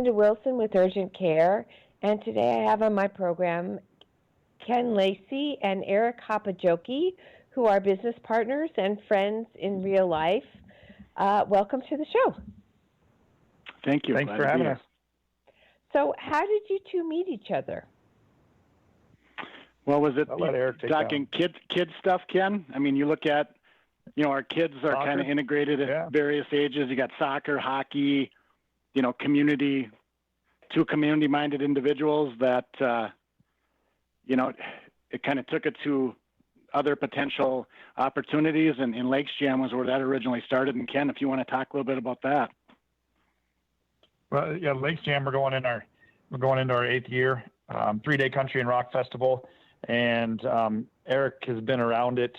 Minda Wilson with Urgent Care, and today I have on my program Ken Lacy and Eryk Haapajoki, who are business partners and friends in real life. Welcome to the show. Thank you. Thanks for having us. So, how did you two meet each other? Well, was it talking kid stuff, Ken? I mean, you look at, our kids are kind of integrated at various ages. You got soccer, hockey, two community-minded individuals that, it kind of took it to other potential opportunities, and Lakes Jam was where that originally started. And Ken, if you want to talk a little bit about that. Well, yeah, Lakes Jam, we're going into our 8th year, 3-day country and rock festival. And Eryk has been around it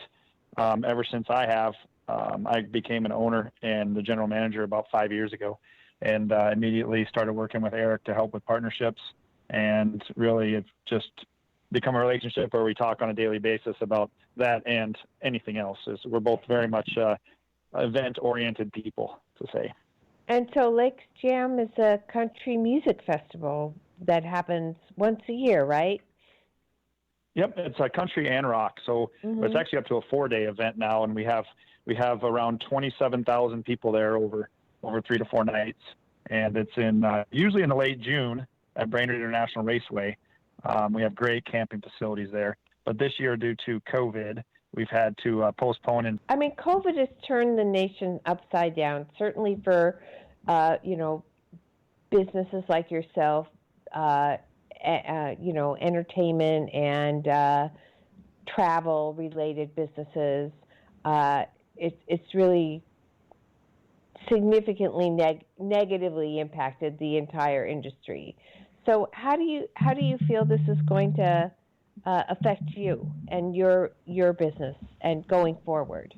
ever since I have. I became an owner and the general manager about 5 years ago, and immediately started working with Eryk to help with partnerships. And really, it's just become a relationship where we talk on a daily basis about that and anything else. We're both very much event-oriented people, to say. And so Lakes Jam is a country music festival that happens once a year, right? Yep, it's a country and rock. So It's actually up to a 4-day event now, and we have around 27,000 people there over 3 to 4 nights, and it's usually in the late June at Brainerd International Raceway. We have great camping facilities there, but this year, due to COVID, we've had to postpone. And I mean, COVID has turned the nation upside down. Certainly for businesses like yourself. Entertainment and travel-related businesses. It's really significantly negatively impacted the entire industry. So how do you feel this is going to affect you and your business and going forward?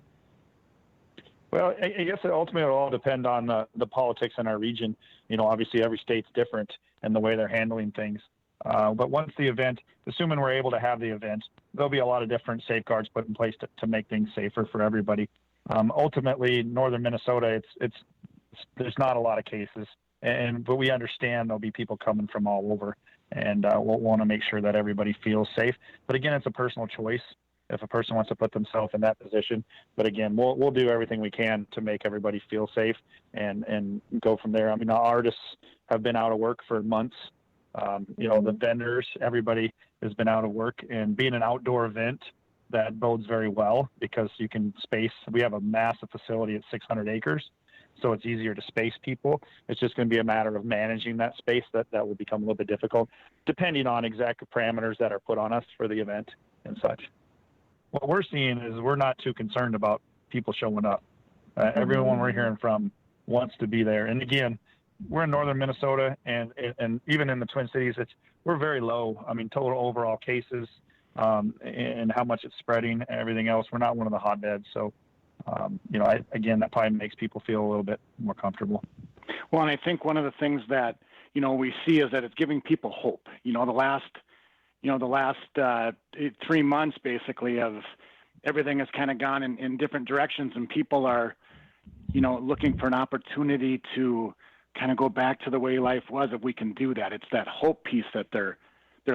Well, I guess ultimately it'll all depend on the politics in our region. Obviously every state's different in the way they're handling things. But once the event, assuming we're able to have the event, there'll be a lot of different safeguards put in place to make things safer for everybody. Ultimately, northern Minnesota, there's not a lot of cases, but we understand there'll be people coming from all over, and we'll want to make sure that everybody feels safe. But again, it's a personal choice if a person wants to put themselves in that position. But again, we'll do everything we can to make everybody feel safe and go from there. I mean, our artists have been out of work for months. The vendors, everybody has been out of work, and being an outdoor event, that bodes very well because you can space. We have a massive facility at 600 acres, so it's easier to space people. It's just going to be a matter of managing that space that will become a little bit difficult, depending on exact parameters that are put on us for the event and such. What we're seeing is we're not too concerned about people showing up. Everyone we're hearing from wants to be there. And again, we're in northern Minnesota, and even in the Twin Cities, we're very low. I mean, total overall cases and how much it's spreading and everything else. We're not one of the hotbeds. So, again, that probably makes people feel a little bit more comfortable. Well, and I think one of the things that, we see is that it's giving people hope. The last 3 months basically of everything has kind of gone in different directions, and people are, looking for an opportunity to kind of go back to the way life was. If we can do that, it's that hope piece that they're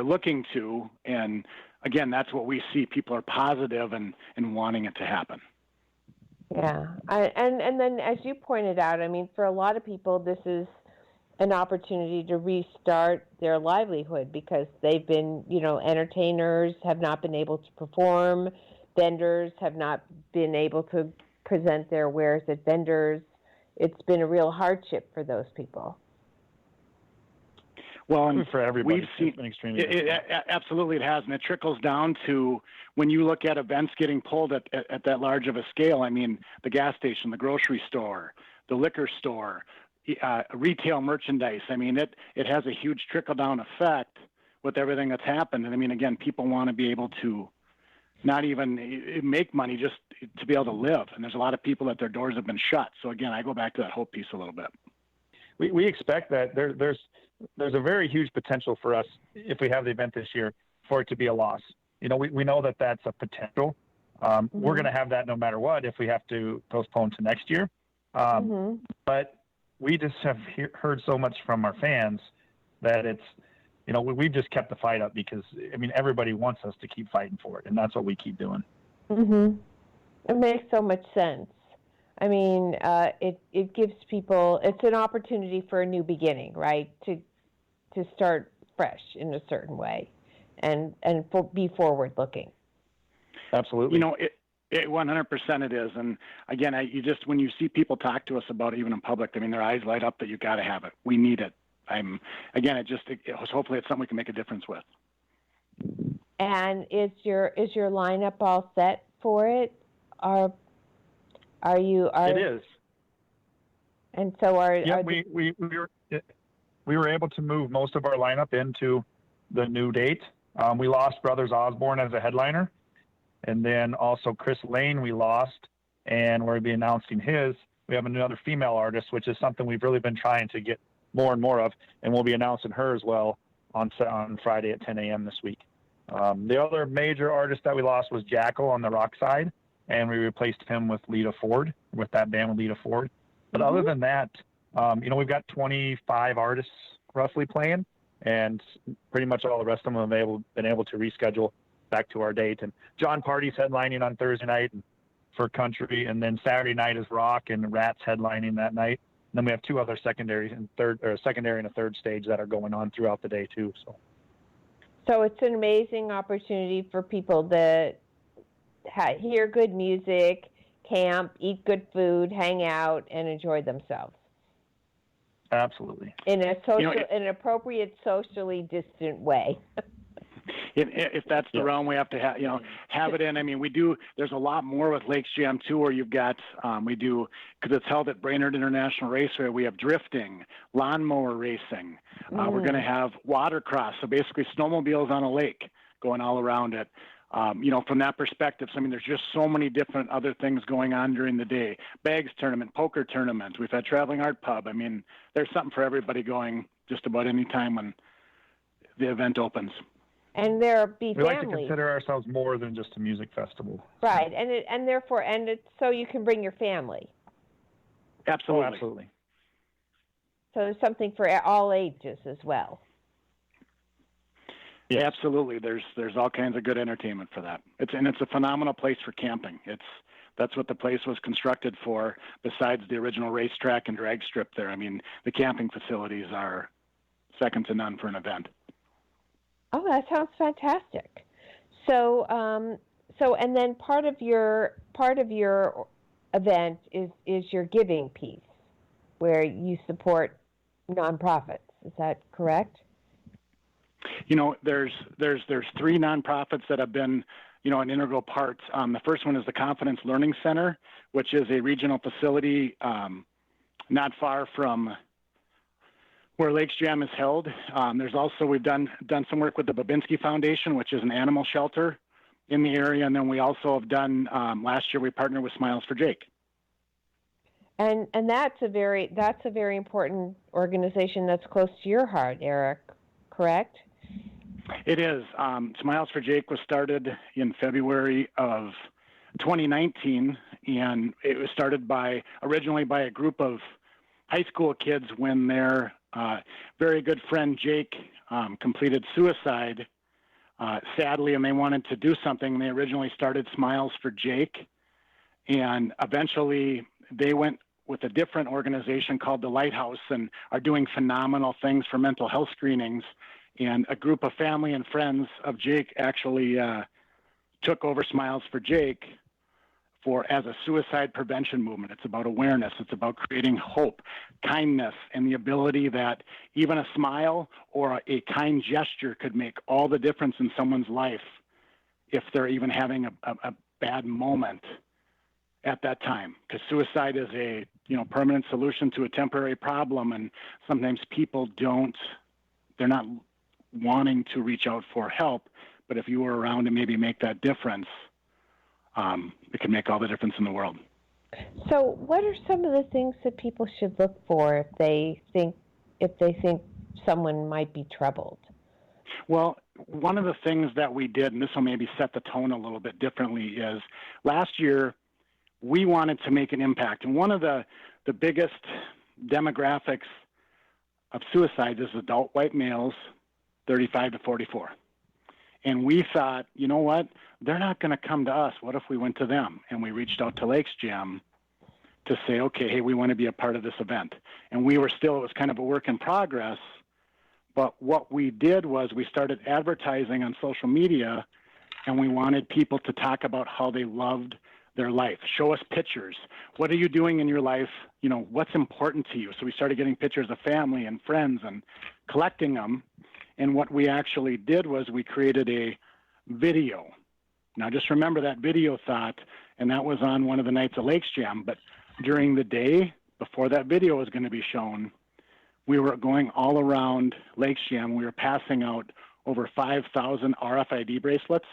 looking to. And again, that's what we see. People are positive and wanting it to happen. Yeah. And then as you pointed out, I mean, for a lot of people, this is an opportunity to restart their livelihood because they've been, entertainers have not been able to perform. Vendors have not been able to present their wares at vendors. It's been a real hardship for those people. Well, and for everybody, we've seen, it's been extremely absolutely it has, and it trickles down to when you look at events getting pulled at that large of a scale. I mean, the gas station, the grocery store, the liquor store, retail merchandise. I mean, it has a huge trickle-down effect with everything that's happened. And I mean, again, people want to be able to not even make money, just to be able to live. And there's a lot of people that their doors have been shut. So again, I go back to that hope piece a little bit. We expect that there's a very huge potential for us if we have the event this year for it to be a loss. We know that that's a potential. We're going to have that no matter what if we have to postpone to next year. But we just have heard so much from our fans that it's, we've just kept the fight up because, everybody wants us to keep fighting for it, and that's what we keep doing. Mm-hmm. It makes so much sense. It gives people, it's an opportunity for a new beginning, right? To start fresh in a certain way and be forward looking. Absolutely. It 100% it is. And again, when you see people talk to us about it, even in public, their eyes light up that you got to have it. We need it. Hopefully it's something we can make a difference with. And is your lineup all set for it? It is. And so we were able to move most of our lineup into the new date. We lost Brothers Osborne as a headliner, and then also Chris Lane we lost, and we'll be announcing his. We have another female artist, which is something we've really been trying to get more and more of, and we'll be announcing her as well on Friday at 10 a.m. this week. The other major artist that we lost was Jackal on the rock side, and we replaced him with Lita Ford, with that band with Lita Ford. But other than that, we've got 25 artists roughly playing, and pretty much all the rest of them have been able to reschedule back to our date. And John Party's headlining on Thursday night for country, and then Saturday night is rock, and Rat's headlining that night. And then we have two other secondary and a third stage that are going on throughout the day too. So it's an amazing opportunity for people to hear good music, camp, eat good food, hang out, and enjoy themselves. Absolutely. In an appropriate, socially distant way. If that's the realm we have to have it in. We do. There's a lot more with Lakes Jam too, where you've got because it's held at Brainerd International Raceway. We have drifting, lawnmower racing. We're going to have watercross, so basically snowmobiles on a lake going all around it. From that perspective, there's just so many different other things going on during the day. Bags tournament, poker tournament. We've had traveling art pub. There's something for everybody going just about any time when the event opens. And there be we families. like to consider ourselves more than just a music festival. Right, and it's so you can bring your family. Absolutely. Oh, absolutely. So there's something for all ages as well. Yeah, absolutely. There's all kinds of good entertainment for that. It's a phenomenal place for camping. That's what the place was constructed for. Besides the original racetrack and drag strip there, the camping facilities are second to none for an event. Oh, that sounds fantastic. So and then part of your event is your giving piece, where you support nonprofits. Is that correct? There's three nonprofits that have been, an integral part. The first one is the Confidence Learning Center, which is a regional facility not far from where Lakes Jam is held. There's also, we've done some work with the Babinski Foundation, which is an animal shelter in the area. And then we also have done, last year we partnered with Smiles for Jake. And that's a very important organization that's close to your heart, Eric, correct? It is. Smiles for Jake was started in February of 2019, and it was started originally by a group of high school kids when their very good friend Jake completed suicide, sadly, and they wanted to do something. They originally started Smiles for Jake, and eventually they went with a different organization called the Lighthouse and are doing phenomenal things for mental health screenings. And a group of family and friends of Jake actually took over Smiles for Jake as a suicide prevention movement. It's about awareness. It's about creating hope, kindness, and the ability that even a smile or a kind gesture could make all the difference in someone's life if they're even having a bad moment at that time. Because suicide is a permanent solution to a temporary problem, and sometimes people they're not wanting to reach out for help, but if you were around to maybe make that difference, it can make all the difference in the world. So what are some of the things that people should look for if they think someone might be troubled? Well, one of the things that we did, and this will maybe set the tone a little bit differently, is last year we wanted to make an impact. And one of the biggest demographics of suicides is adult white males, 35 to 44. And we thought, you know what? They're not going to come to us. What if we went to them? And we reached out to Lakes Gym to say, okay, hey, we want to be a part of this event. And it was kind of a work in progress. But what we did was we started advertising on social media, and we wanted people to talk about how they loved their life. Show us pictures. What are you doing in your life? You know, what's important to you? So we started getting pictures of family and friends and collecting them. And what we actually did was we created a video. Now, just remember that video thought, and that was on one of the nights of Lakes Jam. But during the day, before that video was going to be shown, we were going all around Lakes Jam. We were passing out over 5,000 RFID bracelets.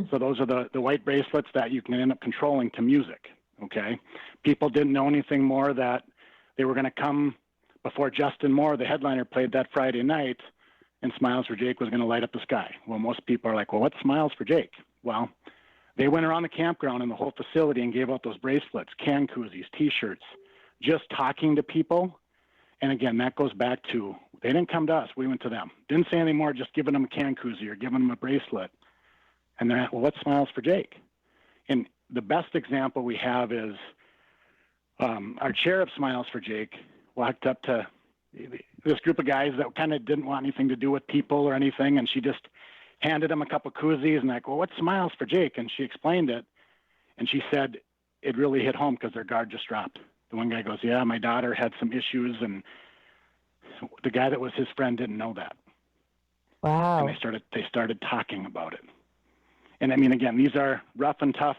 So those are the white bracelets that you can end up controlling to music, okay? People didn't know anything more that they were going to come before Justin Moore, the headliner, played that Friday night, and Smiles for Jake was going to light up the sky. Well, most people are like, well, what's Smiles for Jake? Well, they went around the campground and the whole facility and gave out those bracelets, can koozies, T-shirts, just talking to people. And again, that goes back to, they didn't come to us, we went to them. Didn't say anything more, just giving them a can koozie or giving them a bracelet. And they're like, well, what's Smiles for Jake? And the best example we have is our chair of Smiles for Jake walked up to this group of guys that kind of didn't want anything to do with people or anything, and she just handed them a couple koozies and like, well, what's Smiles for Jake? And she explained it, and she said it really hit home because their guard just dropped. The one guy goes, yeah, my daughter had some issues, and the guy that was his friend didn't know that. Wow. And they started talking about it. And I mean, again, these are rough and tough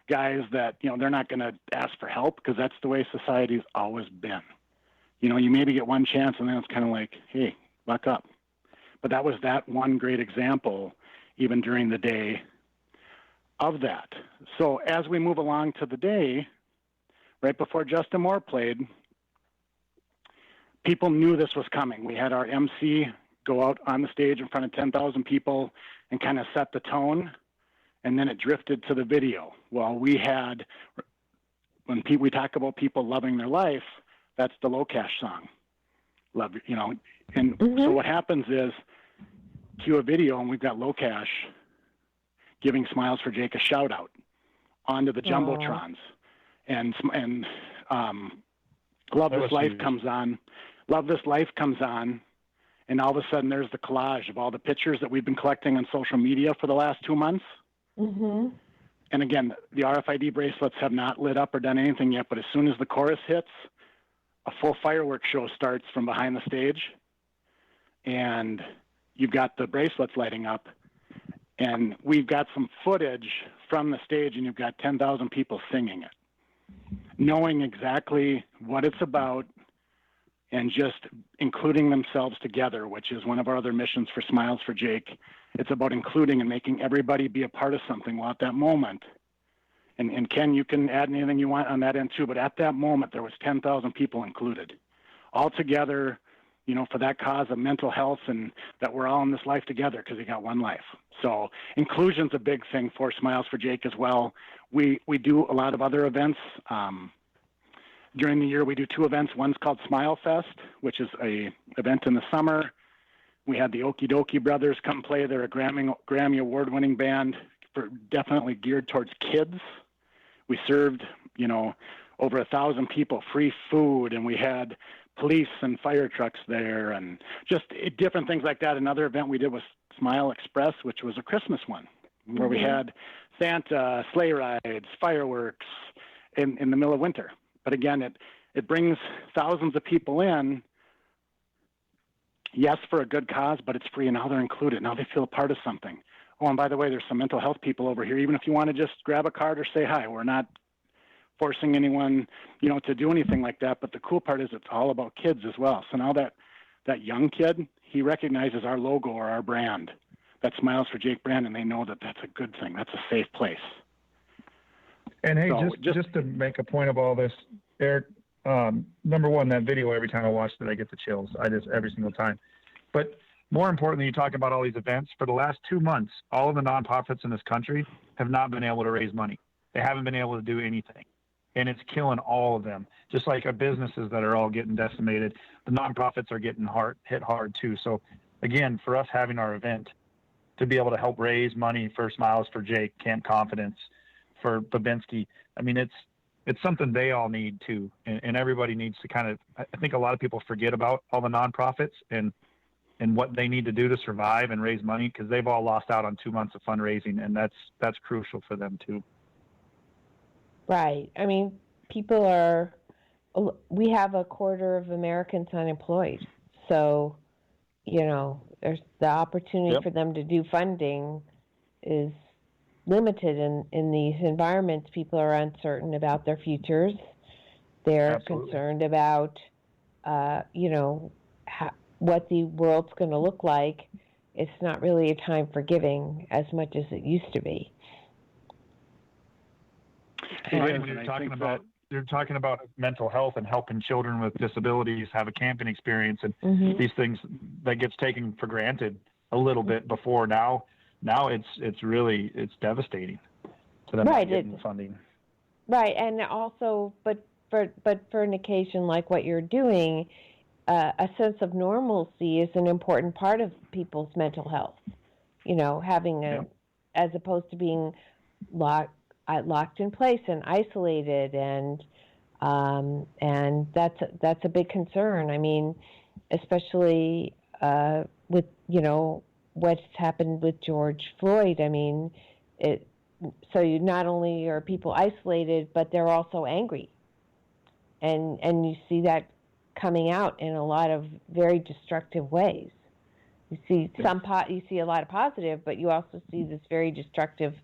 guys that, you know, they're not going to ask for help because that's the way society's always been. You know, you maybe get one chance and then it's kind of like, hey, buck up. But that was that one great example, even during the day of that. So as we move along to the day, right before Justin Moore played, people knew this was coming. We had our MC go out on the stage in front of 10,000 people and kind of set the tone. And then it drifted to the video. Well, we had, when we talk about people loving their life, that's the Low Cash song. Love, you know. And so what happens is, cue a video, and we've got Low Cash giving Smiles for Jake a shout out onto the Jumbotrons. And Love This Life comes on. Love This Life comes on. And all of a sudden, there's the collage of all the pictures that we've been collecting on social media for the last 2 months. And again, the RFID bracelets have not lit up or done anything yet, but as soon as the chorus hits, a full fireworks show starts from behind the stage, and you've got the bracelets lighting up, and we've got some footage from the stage, and you've got 10,000 people singing it, knowing exactly what it's about, and just including themselves together, which is one of our other missions for Smiles for Jake. It's about including and making everybody be a part of something. Well, at that moment, and Ken, you can add anything you want on that end too, but at that moment, there was 10,000 people included, all together, you know, for that cause of mental health and that we're all in this life together because we got one life. So inclusion's a big thing for Smiles for Jake as well. We do a lot of other events. During the year, we do 2 events. One's called Smile Fest, which is a event in the summer. We had the Okie Dokie Brothers come play. They're a Grammy award-winning band, definitely geared towards kids. We served, you know, over 1,000 people free food, and we had police and fire trucks there, and just different things like that. Another event we did was Smile Express, which was a Christmas one, where we had Santa, sleigh rides, fireworks in the middle of winter. But again, it brings thousands of people in, yes, for a good cause, but it's free, and now they're included. Now they feel a part of something. Oh, and by the way, there's some mental health people over here. Even if you want to just grab a card or say hi, we're not forcing anyone, you know, to do anything like that. But the cool part is it's all about kids as well. So now that young kid, he recognizes our logo or our brand, that Smiles for Jake brand, and they know that that's a good thing. That's a safe place. And hey, so just to make a point of all this, Eric, number one, that video, every time I watch it, I get the chills. Every single time. But more importantly, you talk about all these events. For the last 2 months, all of the nonprofits in this country have not been able to raise money. They haven't been able to do anything. and it's killing all of them. Just like our businesses that are all getting decimated, the nonprofits are getting hit hard too. So again, for us having our event to be able to help raise money for Smiles for Jake, Camp Confidence, for Babinski, I mean, it's something they all need too. And everybody needs to kind of, I think a lot of people forget about all the nonprofits and what they need to do to survive and raise money, because they've all lost out on 2 months of fundraising, and that's crucial for them too. Right. I mean, we have a quarter of Americans unemployed. So, there's the opportunity for them to do funding is limited in these environments. People are uncertain about their futures. They're concerned about, what the world's going to look like. It's not really a time for giving as much as it used to be. You're talking about mental health and helping children with disabilities have a camping experience, and these things that gets taken for granted a little bit before. Now it's devastating to them not getting funding. Right, and also, but for an occasion like what you're doing, a sense of normalcy is an important part of people's mental health. Having as opposed to being locked in place and isolated, and that's a big concern. I mean, especially with what's happened with George Floyd. I mean, so you not only are people isolated, but they're also angry, and you see that coming out in a lot of very destructive ways. You see you see a lot of positive, but you also see this very destructive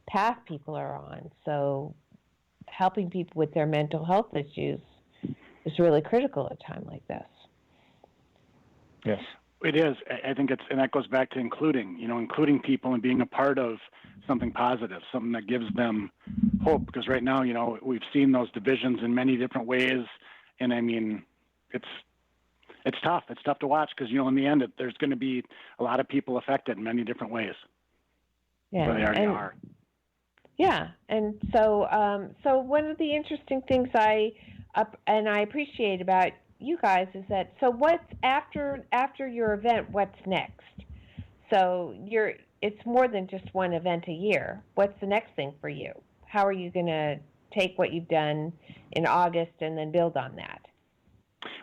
path people are on. So helping people with their mental health issues is really critical at a time like this. Yes, it is. I think and that goes back to including people and being a part of something positive, something that gives them hope. Because right now, we've seen those divisions in many different ways. And I mean, it's tough. It's tough to watch because, in the end, there's going to be a lot of people affected in many different ways. Yeah. Where they already are. Yeah, and so one of the interesting things I appreciate about you guys is that, so what's after your event, what's next? So it's more than just one event a year. What's the next thing for you? How are you going to take what you've done in August and then build on that?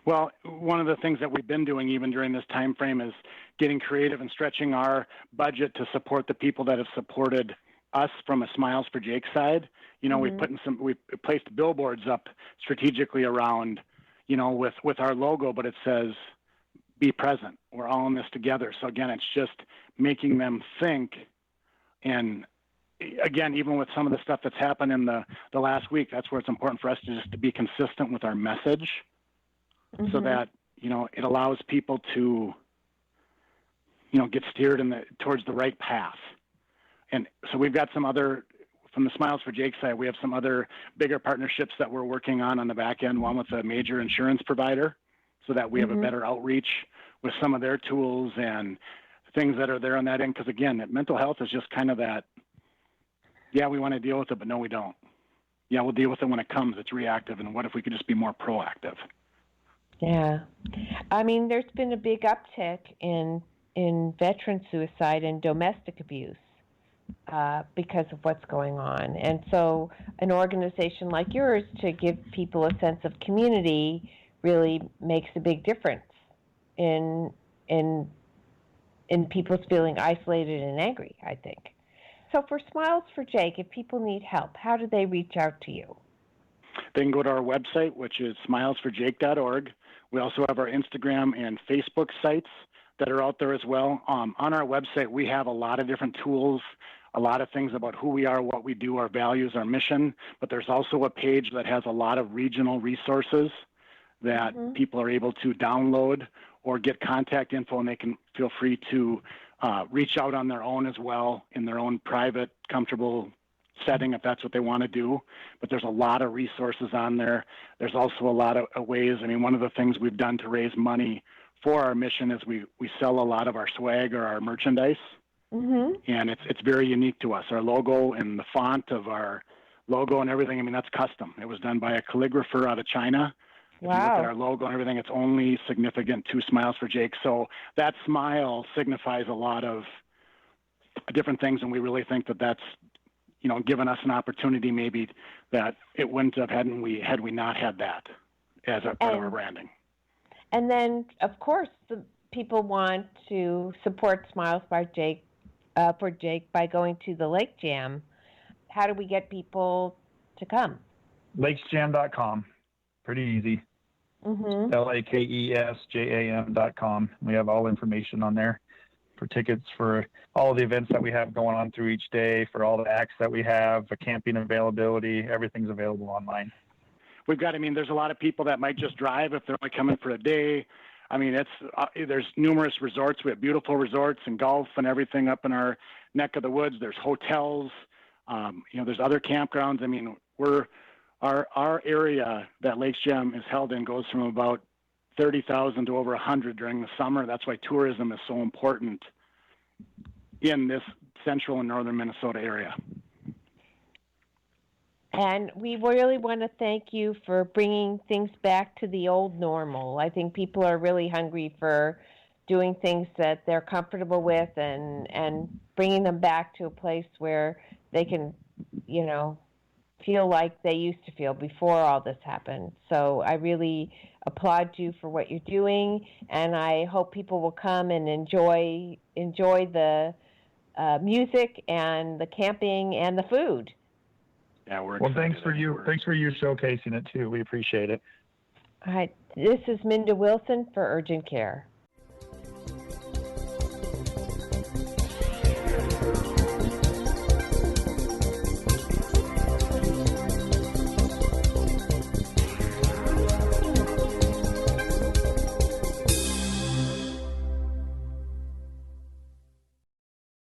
Well, one of the things that we've been doing even during this time frame is getting creative and stretching our budget to support the people that have supported us from a Smiles for Jake side. We placed billboards up strategically around, with our logo, but it says, "Be present. We're all in this together." So again, it's just making them think. And again, even with some of the stuff that's happened in the last week, that's where it's important for us to be consistent with our message, so that, it allows people to, get steered towards the right path. And so we've got some other, from the Smiles for Jake side, we have some other bigger partnerships that we're working on the back end, one with a major insurance provider, so that we have a better outreach with some of their tools and things that are there on that end. Because again, mental health is just kind of that, we want to deal with it, but no, we don't. Yeah, we'll deal with it when it comes. It's reactive. And what if we could just be more proactive? Yeah. I mean, there's been a big uptick in veteran suicide and domestic abuse because of what's going on. And so an organization like yours to give people a sense of community really makes a big difference in people's feeling isolated and angry, I think. So for Smiles for Jake, if people need help, how do they reach out to you? They can go to our website, which is smilesforjake.org. We also have our Instagram and Facebook sites that are out there as well. On our website, we have a lot of different tools, a lot of things about who we are, what we do, our values, our mission. But there's also a page that has a lot of regional resources that people are able to download or get contact info, and they can feel free to reach out on their own as well in their own private, comfortable setting if that's what they want to do. But there's a lot of resources on there. There's also a lot of ways. I mean, one of the things we've done to raise money for our mission is we sell a lot of our swag or our merchandise. And it's very unique to us. Our logo and the font of our logo and everything, I mean, that's custom. It was done by a calligrapher out of China. If you look at our logo and everything, it's only significant 2 smiles for Jake. So that smile signifies a lot of different things, and we really think that that's, given us an opportunity maybe that it wouldn't have had we not had that as a part of our branding. And then, of course, the people want to support Smiles by Jake for Jake by going to the Lake Jam. How do we get people to come? Lakesjam.com. Pretty easy. Mm-hmm. LAKESJAM.com. We have all information on there for tickets for all the events that we have going on through each day, for all the acts that we have, the camping availability. Everything's available online. There's a lot of people that might just drive if they're only coming for a day. I mean, there's numerous resorts. We have beautiful resorts and golf and everything up in our neck of the woods. There's hotels. There's other campgrounds. I mean, our area that Lakes Jam is held in goes from about 30,000 to over 100 during the summer. That's why tourism is so important in this central and northern Minnesota area. And we really want to thank you for bringing things back to the old normal. I think people are really hungry for doing things that they're comfortable with and bringing them back to a place where they can, feel like they used to feel before all this happened. So I really applaud you for what you're doing, and I hope people will come and enjoy the music and the camping and the food. Yeah, we're excited. Well, thanks for you showcasing it too. We appreciate it. All right. This is Minda Wilson for Urgent Care.